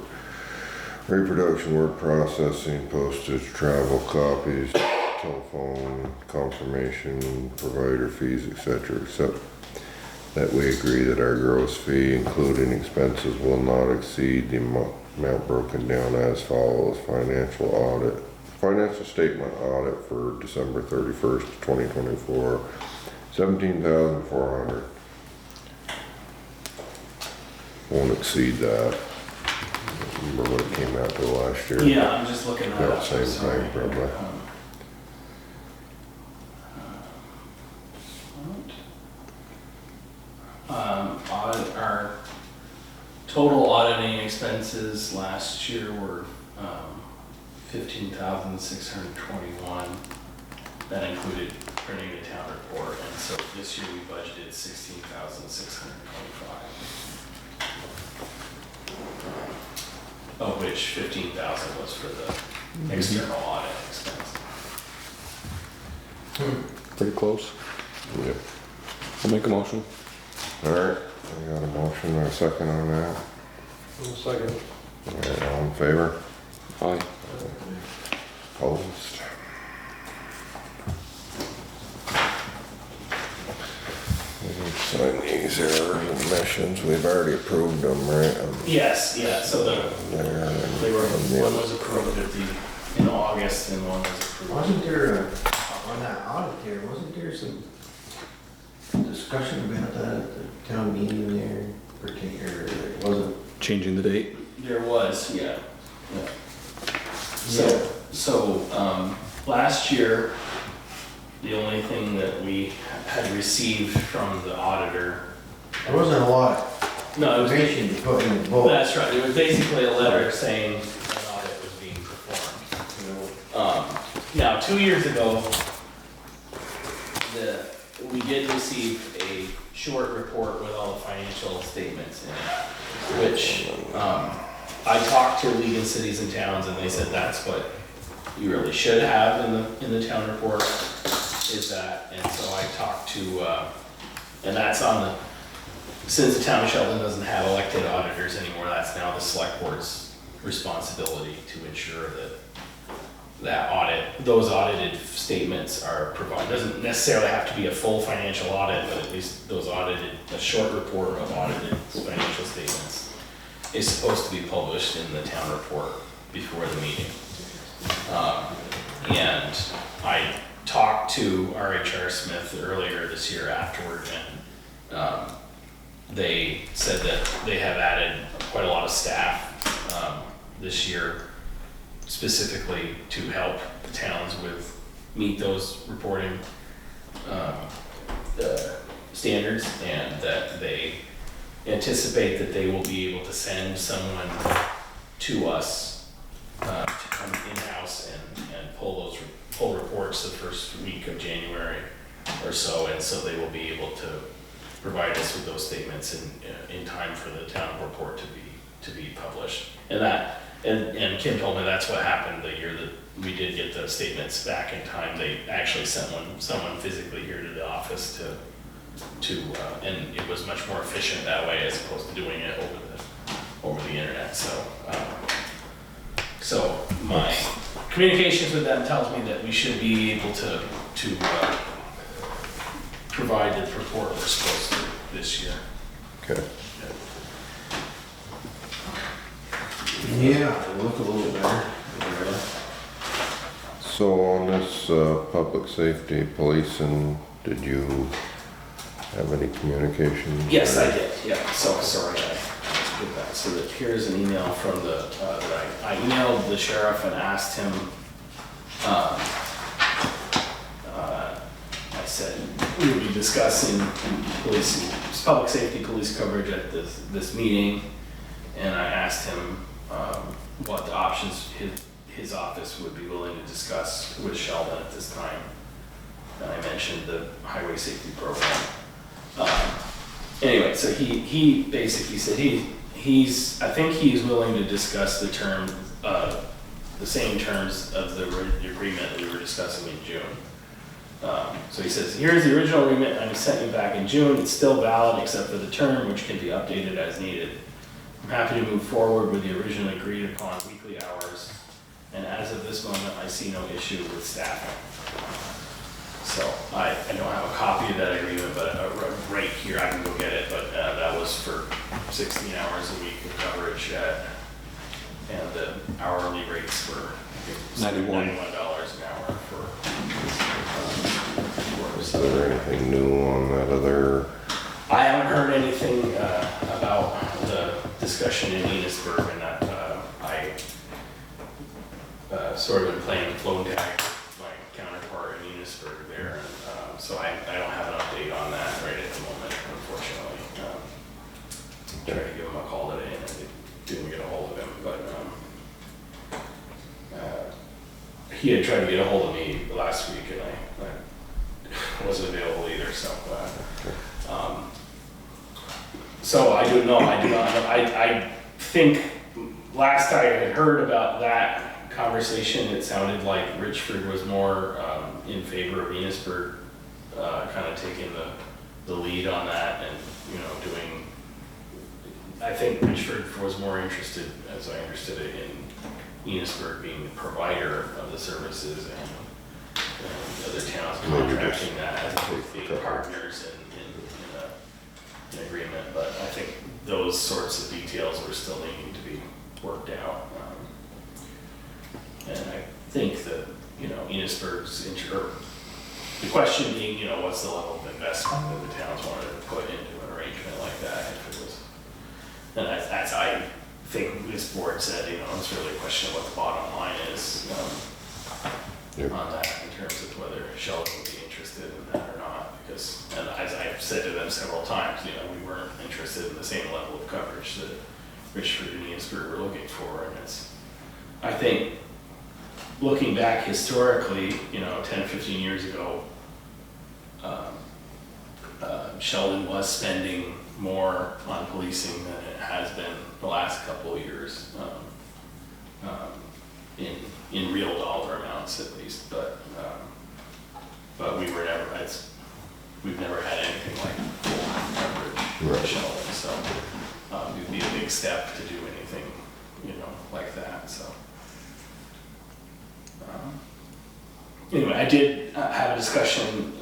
reproduction, word processing, postage, travel, copies, telephone, confirmation, provider fees, etc. Except that we agree that our gross fee, including expenses, will not exceed the amount broken down as follows. Financial statement audit for December 31st, 2024, $17,400. Won't exceed that. Remember what it came out to last year? Yeah, I'm just looking at About it. the same thing, probably. Our total auditing expenses last year were $15,621. That included printing the town report, and so this year we budgeted $16,625. Of which 15,000 was for the external audit expense. Pretty close. Yep. I'll make a motion. Alright, I got a motion and a second on that. Second. Alright, all in favor? Aye. Opposed? Sign these errors and omissions, we've already approved them, right? Yes, yeah, so There, and they were, from the one other- was approved in August and one was approved. Wasn't there, on that audit there, wasn't there some discussion about that at the town meeting there, particular, it wasn't? Changing the date. There was, yeah. Yeah. So, last year, the only thing that we had received from the auditor. There wasn't a lot No, it of was, information to put in the book. that's right, it was basically a letter saying an audit was being performed. You know. Now, 2 years ago, we did receive a short report with all the financial statements in it, which, I talked to League of Cities and Towns and they said that's what you really should have in the town report, is that, and so I talked to, and that's on the, since the town of Sheldon doesn't have elected auditors anymore, that's now the select board's responsibility to ensure that those audited statements are provided. Doesn't necessarily have to be a full financial audit, but at least those audited, a short report of audited financial statements is supposed to be published in the town report before the meeting. And I talked to RHR Smith earlier this year afterward, and they said that they have added quite a lot of staff this year specifically to help the towns meet those reporting standards, and that they anticipate that they will be able to send someone to us to come in-house and pull reports the first week of January or so, and so they will be able to provide us with those statements in time for the town report to be to be published. And Kim told me that's what happened the year that we did get the statements back in time. They actually sent someone physically here to the office and it was much more efficient that way as opposed to doing it over the internet. So my communications with them tells me that we should be able to provide the report we're supposed to this year. Okay. Yeah, it'll look a little better. So on this public safety policing, did you have any communication? Yes, I did, yeah, so sorry, I did that. So that here's an email from that I emailed the sheriff and asked him, I said, we would be discussing public safety police coverage at this meeting, and I asked him what the options his office would be willing to discuss with Sheldon at this time. And I mentioned the highway safety program. Anyway, so he basically said I think he's willing to discuss the same terms of the agreement that we were discussing in June. So he says, here's the original agreement I sent you back in June. It's still valid except for the term, which can be updated as needed. I'm happy to move forward with the originally agreed upon weekly hours. And as of this moment, I see no issue with staffing. So I don't have a copy of that agreement, but right here, I can go get it, but that was for 16 hours a week of coverage and the hourly rates were, I think, $91 an hour for Is there anything new on that other? I haven't heard anything about the discussion in Enosburg, and that I sort of been playing phone tag with my counterpart in Enosburg there, and so I don't have an update on that right at the moment, unfortunately. Tried to give him a call today, and I didn't get a hold of him, but he had tried to get a hold of me last week, and I wasn't available either, so. So I do not know. I think last I had heard about that conversation, it sounded like Richford was more in favor of Enosburg, kind of taking the lead on that, and doing. I think Richford was more interested, as I understood it, in Enosburg being the provider of the services and other towns contracting that as opposed to being partners in an agreement. But I think those sorts of details were still needing to be worked out. And I think that, Enosburg's the question being, what's the level of investment that the towns wanted to put into an arrangement like that, if it was, and as I think this board said, it's really a question of what the bottom line is on that, in terms of whether Sheldon would be interested in that or not, because, and as I've said to them several times, we weren't interested in the same level of coverage that Richford and Enosburg were looking for, and I think, looking back historically, 10, 15 years ago, Sheldon was spending more on policing than it has been the last couple of years, in real dollar amounts at least, but we've never had anything like full coverage at Sheldon, so it'd be a big step to do anything, like that, so. Anyway, I did have a discussion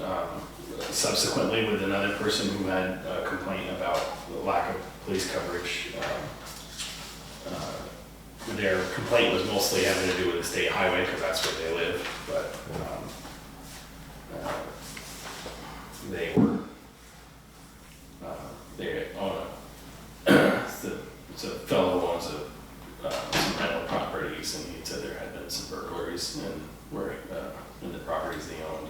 subsequently with another person who had a complaint about the lack of police coverage. Their complaint was mostly having to do with the state highway because that's where they live, but they own it's a fellow who owns some rental properties, and he said there had been some burglaries in the properties they owned.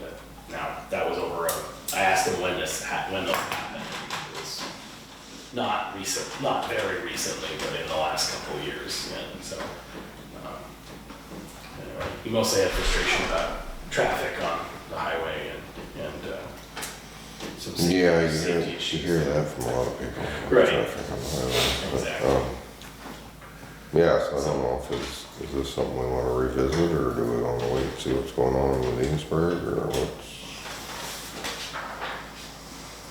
Now that was over. I asked him when those happened. It was not very recently, but in the last couple of years. And so anyway, he mostly had frustration about traffic on the highway and some safety issues. You hear that from a lot of people. Right. Traffic on the highway. Exactly. Yes, I don't know if is this something we wanna revisit, or do we wanna wait and see what's going on in Williamsburg, or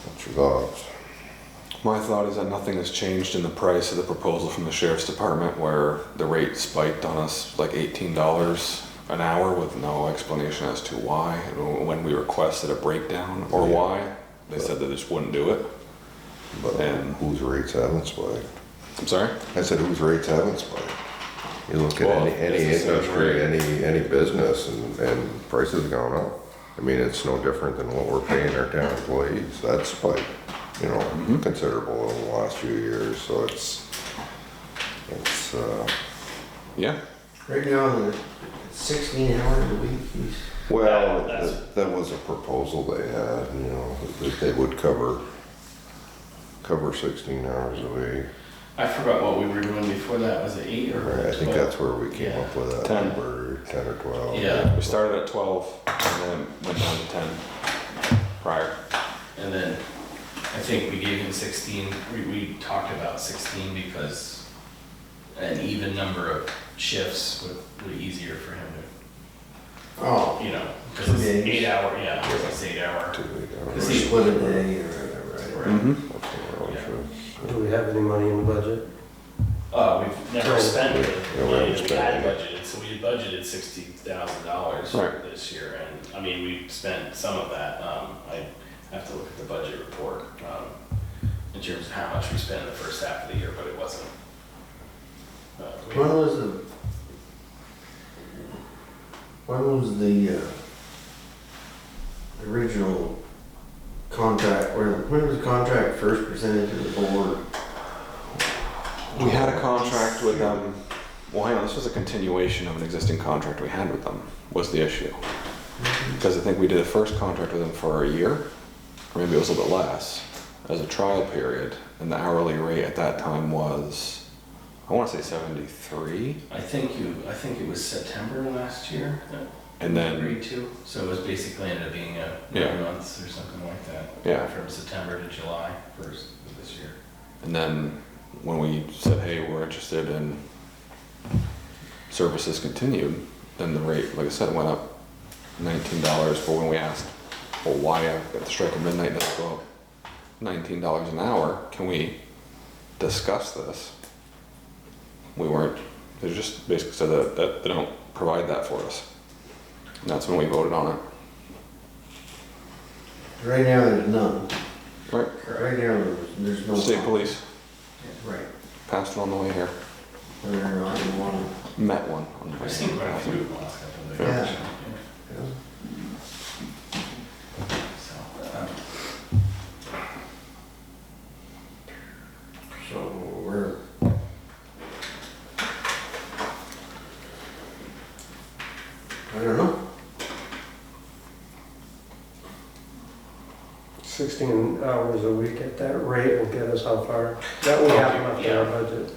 what's your thoughts? My thought is that nothing has changed in the price of the proposal from the sheriff's department, where the rate spiked on us like $18 an hour with no explanation as to why. When we requested a breakdown or why, they said they just wouldn't do it. But And- whose rates haven't spiked? I'm sorry? I said whose rates haven't spiked? You look at Well, any it's the same industry, rate. any business, and prices have gone up. I mean, it's no different than what we're paying our town employees. That's spiked, you know, considerable in the last few years, so it's, Yeah. Right now, it's 16 hours a week. well, that's- that was a proposal they had, you know, that they would cover 16 hours a week. I forgot what we were doing before that, was it 8 or 12? I think that's where we came up with that 10. number, 10 or 12. Yeah. We started at 12 and then went down to 10 prior. And then I think we gave him 16, we talked about 16 because an even number of shifts would be easier for him Oh, to, you know, because it's Okay. 8 hour, yeah, it's 8 hour. 2 8 or hours. Is he- split a day or whatever, right? Mm-hmm. That's what I was sure. Do we have any money in the budget? We've never spent the Yeah, we money haven't that we spent had any. budgeted, so we had budgeted $60,000 for Right. this year, and, I mean, we spent some of that, I have to look at the budget report, in terms of how much we spent in the first half of the year, but it wasn't. When was the original contract, when was the contract first presented to the board? We had a contract with them. Well, hang on, this was a continuation of an existing contract we had with them, was the issue. Because I think we did a first contract with them for a year, or maybe it was a little bit less, as a trial period, and the hourly rate at that time was, I want to say 73, I think it was September last year that and we then, agreed to, so it was basically ended up being Yeah. 9 months or something like that. Yeah. From September to July 1st of this year. and then when we said, hey, we're interested in services continued, then the rate, like I said, went up $19, but when we asked, well, why at the strike of midnight does it go up $19 an hour, can we discuss this? We weren't, they just basically said that they don't provide that for us. And that's when we voted on it. Right now, there's none. Right, Right now, there's no. state police Right. passed it on the way here, They're not in one. met one on the way I've seen quite a here. few in the last couple of Yeah. days. Yeah. So, So we're. I don't know. 16 hours a week at that rate will get us how far? That we have enough in our budget.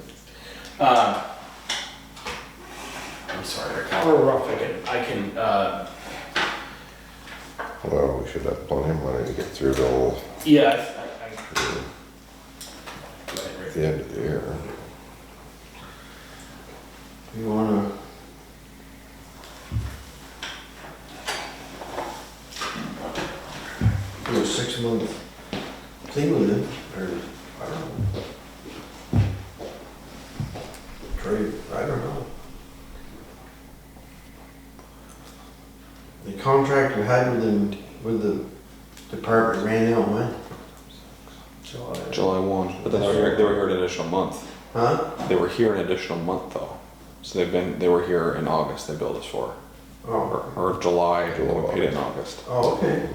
I'm sorry, Rick. Or roughly. I can, Well, we should have plenty of money to get through the whole, yeah, at the end of the year. You wanna. Do a 6-month thing with it, or, I don't know. Trade, I don't know. The contract we had with them, with the department ran out when? July 1, but then they were here an additional month. Huh? They were here an additional month though. So they were here in August, they billed us for. Oh, Or July, and then we paid it in August. oh, okay.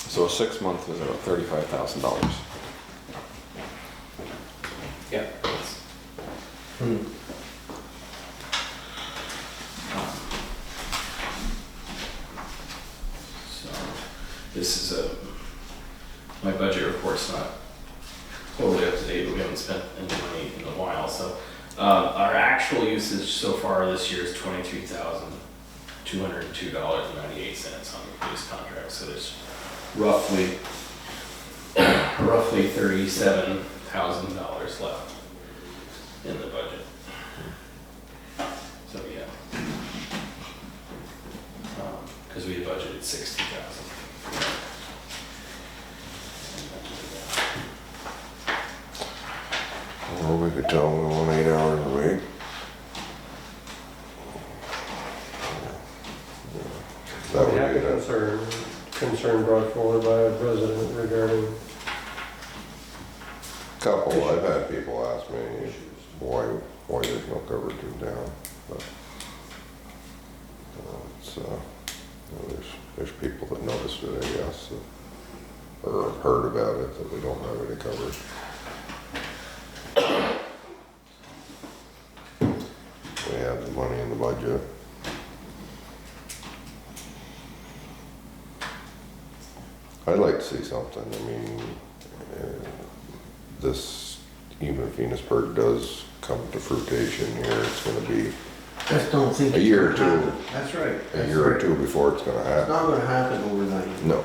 So a 6 month was about $35,000. yeah. Hmm. So, this is my budget report's not totally up to date, but we haven't spent any money in a while, so. Our actual usage so far this year is $23,202.98 on the police contract, so there's roughly $37,000 $1,000 left in the budget. So, yeah. Because we had budgeted 60,000. Well, we could tell them we want 8 hours a week. That We would have be a that. concern brought forward by a resident regarding, Couple, I've had people ask me why there's no coverage in town, but it's, you know, there's people that noticed it, I guess, or heard about it, that we don't have any coverage. We have the money in the budget. I'd like to see something, I mean, this, even if Venusburg does come to fruition here, it's gonna be Just don't think. a year or it's gonna two, happen. That's right. a that's year or right. two before it's gonna It's happen. not gonna happen overnight. No,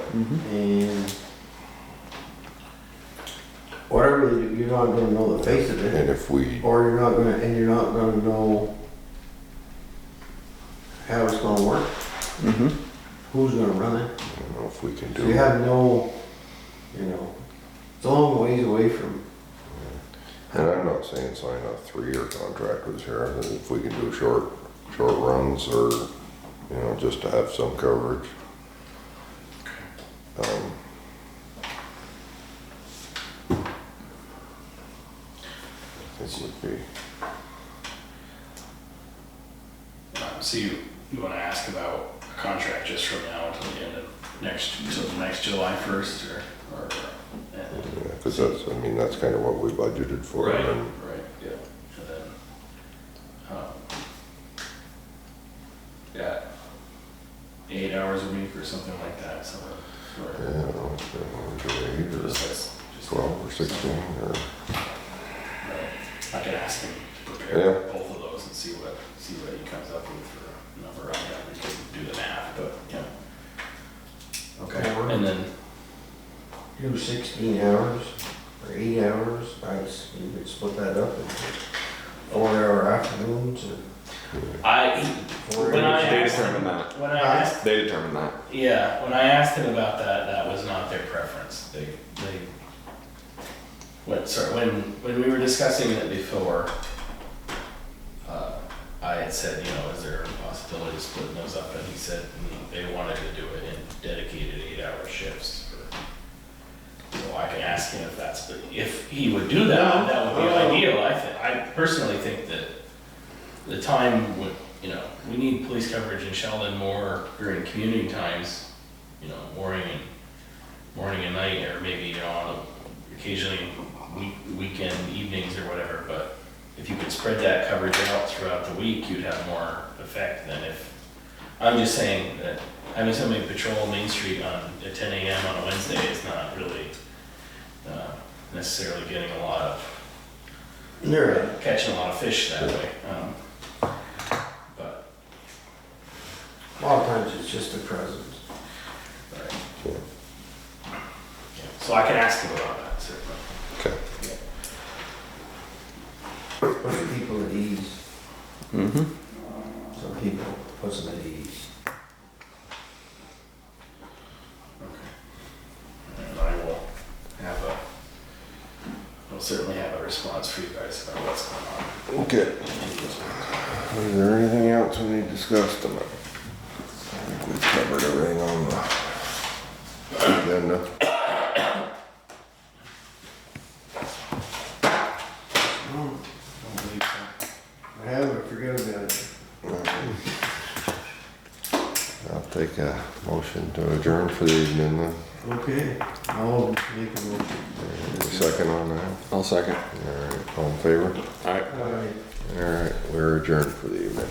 And whatever you do, you're not gonna know the face of and it, if we, or you're not gonna know how it's gonna work, who's gonna run it. I don't know if we can So do you it. have no, you know, it's a long ways away from. And I'm not saying sign a 3-year contract with the sheriff, and if we can do short runs or, you know, just to have some coverage. I think would be, So you want to ask about a contract just from now until the end of until the next July 1st, or yeah, cause that's, I mean, that's kind of what we budgeted for. right, and right, yeah. And then, yeah, 8 hours a week or something like that, so. Yeah, I don't know, if they're 8 or Just 12 or 16 or, I can ask him to prepare Yeah. both of those and see what he comes up with for a number on that. We can do the math, but, yeah. Okay, and then, Do 16 hours or 8 hours, you could split that up into 4-hour afternoons and when I They asked determine him, that. when I asked, They determine that. yeah, when I asked him about that, that was not their preference. When we were discussing it before, I had said, you know, is there a possibility of splitting those up? And he said they wanted to do it in dedicated 8-hour shifts. So I can ask him if he would do that, that would be ideal. I personally think that the time would, you know, we need police coverage in Sheldon more during commuting times, you know, morning and night, or maybe, you know, on occasionally weekend evenings or whatever, but if you could spread that coverage out throughout the week, you'd have more effect than if, I'm just saying that having somebody patrol Main Street at 10 a.m. on a Wednesday is not really necessarily getting a lot of, catching a lot of fish that way. But, a lot of times it's just a presence. right. yeah. Yeah. So I can ask him about that, certainly. Okay. Puts people at ease. Mm-hmm. Some people puts them at ease. Okay. And I'll certainly have a response for you guys about what's going on. Okay. Is there anything else we need discussed tonight? I think we've covered everything on the agenda. I haven't, forget about it. I'll take a motion to adjourn for the evening then. Okay, I'll make a motion. Second on that. I'll second. All right, all in favor? All right. All right. All right, we're adjourned for the evening.